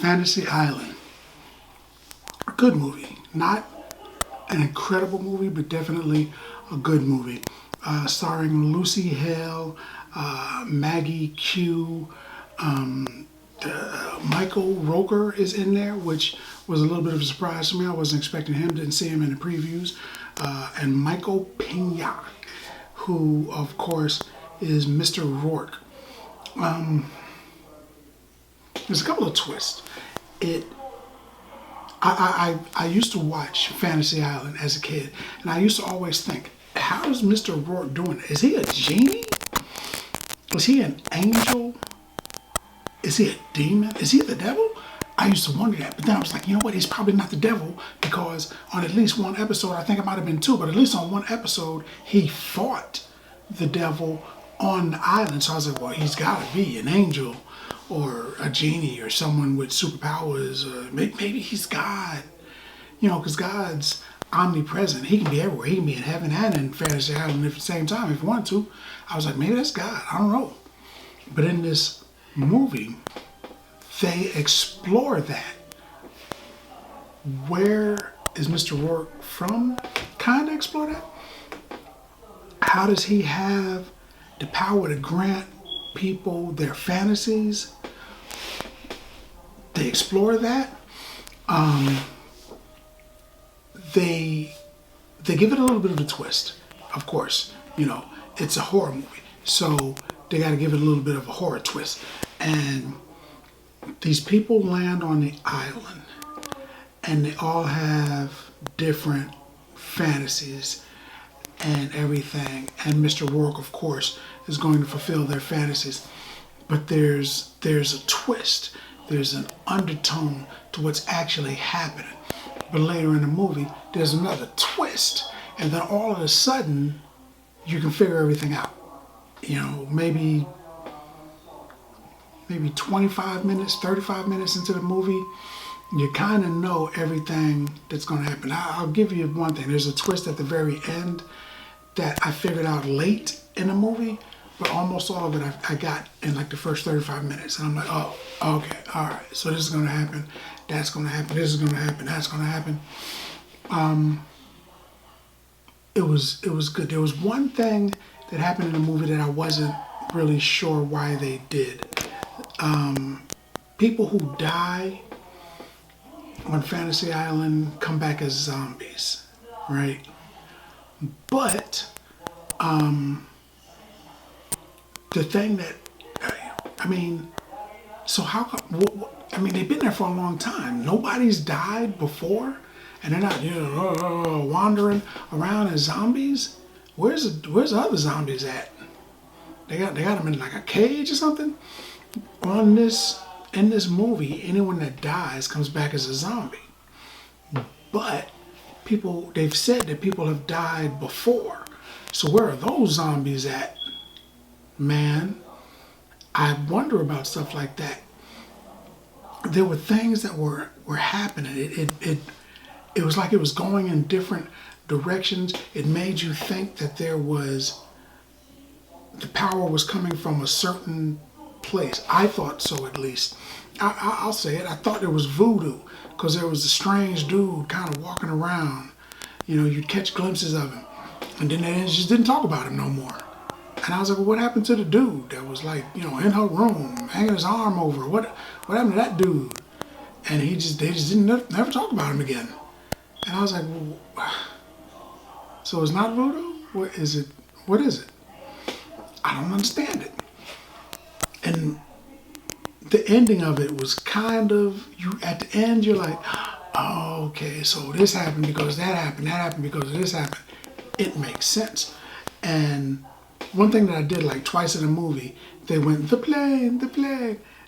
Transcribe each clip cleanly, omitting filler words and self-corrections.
Fantasy Island. A good movie. Not an incredible movie, but definitely a good movie. Starring Lucy Hale, Maggie Q, Michael Rooker is in there, which was a little bit of a surprise to me. I wasn't expecting him, didn't see him in the previews. And Michael Pena, who, of course, is Mr. Rourke. There's a couple of twists. I used to watch Fantasy Island as a kid, and I used to always think, how is Mr. Rourke doing it? Is he a genie? Is he an angel? Is he a demon? Is he the devil? I used to wonder that, but then I was like, you know what? He's probably not the devil, because on at least one episode, I think it might have been two, but at least on one episode, he fought the devil on the island. So I was like, well, he's got to be an angel or a genie or someone with superpowers. Maybe he's God, because God's omnipresent. He can be everywhere. He can be in heaven and in Fantasy Island at the same time if he wanted to. I was like, maybe that's God. I don't know. But in this movie, they explore that. Where is Mr. Rourke from? Kind of explore that. How does he have the power to grant people their fantasies? They explore that. They give it a little bit of a twist. Of course, it's a horror movie, so they got to give it a little bit of a horror twist. And these people land on the island, and they all have different fantasies and everything. And Mr. Rourke, of course, is going to fulfill their fantasies. But there's a twist. There's an undertone to what's actually happening. But later in the movie, there's another twist. And then all of a sudden, you can figure everything out. Maybe 25 minutes, 35 minutes into the movie, you kind of know everything that's going to happen. I'll give you one thing. There's a twist at the very end that I figured out late in the movie, but almost all of it I got in like the first 35 minutes. And I'm like, oh, okay, all right. So this is going to happen. That's going to happen. This is going to happen. That's going to happen. It was good. There was one thing that happened in the movie that I wasn't really sure why they did. People who die on Fantasy Island come back as zombies, right? But the thing that, so how come, they've been there for a long time. Nobody's died before, and they're not, wandering around as zombies. Where's the other zombies at? They got them in like a cage or something. In this movie, anyone that dies comes back as a zombie. But they've said that people have died before. So where are those zombies at? Man, I wonder about stuff like that. There were things that were happening. It was like it was going in different directions. It made you think that the power was coming from a certain place. I thought so, at least. I'll say it. I thought it was voodoo, because there was a strange dude kind of walking around. You'd catch glimpses of him, and then they just didn't talk about him no more. And I was like, well, what happened to the dude that was like, in her room, hanging his arm over? What happened to that dude? And they just didn't never talk about him again. And I was like, well, so it's not voodoo? What is it? I don't understand it. And the ending of it was kind of, at the end, you're like, oh, okay, so this happened because that happened because this happened. It makes sense. And one thing that I did like twice in the movie, they went, the plane,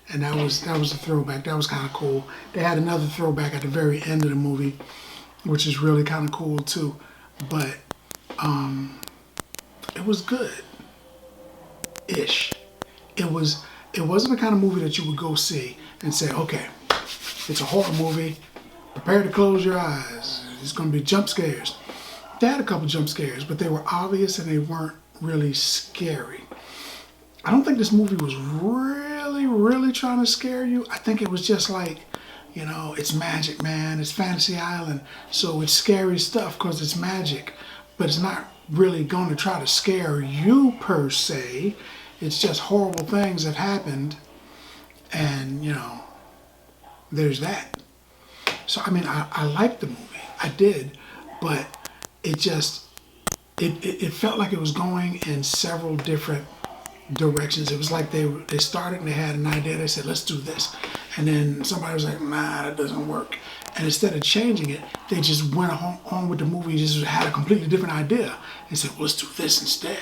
and that was a throwback. That was kind of cool. They had another throwback at the very end of the movie, which is really kind of cool too. But it was good-ish. It wasn't the kind of movie that you would go see and say, okay, it's a horror movie, prepare to close your eyes, it's going to be jump scares. They had a couple jump scares, but they were obvious and they weren't really scary. I don't think this movie was really trying to scare you. I think it was just like, you know, it's magic, man. It's Fantasy Island. So it's scary stuff because it's magic. But it's not really going to try to scare you per se. It's just horrible things that happened. And, you know, there's that. So, I mean, I liked the movie. I did. But it just, it felt like it was going in several different directions. It was like they started and they had an idea. They said, let's do this. And then somebody was like, nah, that doesn't work. And instead of changing it, they just went on with the movie and just had a completely different idea. And said, well, let's do this instead.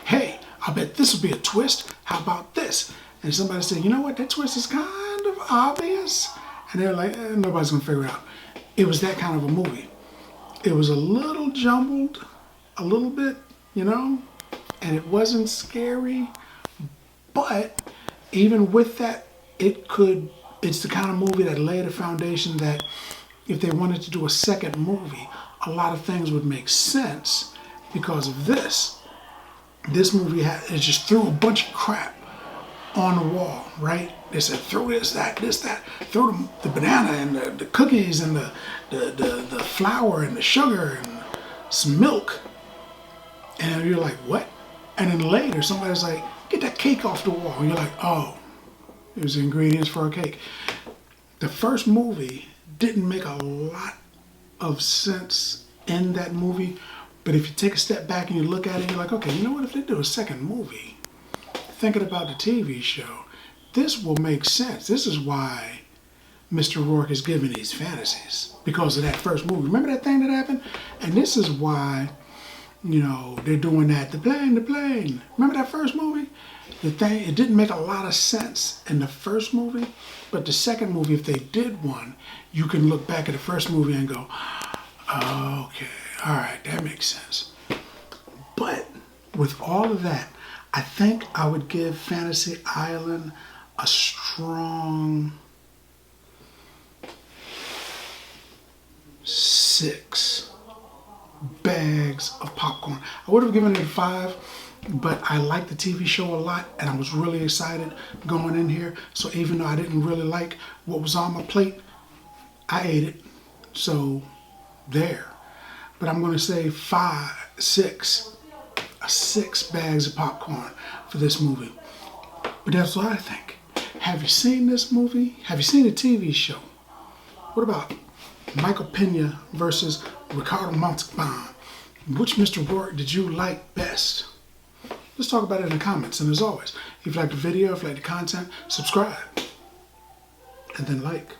Hey, I bet this will be a twist. How about this? And somebody said, you know what, that twist is kind of obvious. And they're like, nobody's going to figure it out. It was that kind of a movie. It was a little jumbled, a little bit, you know, and it wasn't scary. But even with that, it's the kind of movie that laid a foundation that if they wanted to do a second movie, a lot of things would make sense because of this. This movie it just threw a bunch of crap on the wall, right? They said, throw this, that, throw the banana and the cookies and the flour and the sugar and some milk. And you're like, what? And then later, somebody's like, get that cake off the wall. And you're like, oh, it was ingredients for a cake. The first movie didn't make a lot of sense in that movie. But if you take a step back and you look at it, you're like, okay, you know what? If they do a second movie, thinking about the TV show, this will make sense. This is why Mr. Rourke is giving these fantasies, because of that first movie. Remember that thing that happened? And this is why, you know, they're doing that. The plane. Remember that first movie? The thing, it didn't make a lot of sense in the first movie, but the second movie, if they did one, you can look back at the first movie and go, okay, all right, that makes sense. But with all of that, I think I would give Fantasy Island a strong 6 bags of popcorn. I would have given it a 5, but I liked the TV show a lot and I was really excited going in here. So even though I didn't really like what was on my plate, I ate it. So there. But I'm going to say 6 bags of popcorn for this movie. But that's what I think. Have you seen this movie? Have you seen the TV show? What about Michael Pena versus Ricardo Montalban? Which Mr. Rourke did you like best? Let's talk about it in the comments. And as always, if you like the video, if you like the content, subscribe. And then like.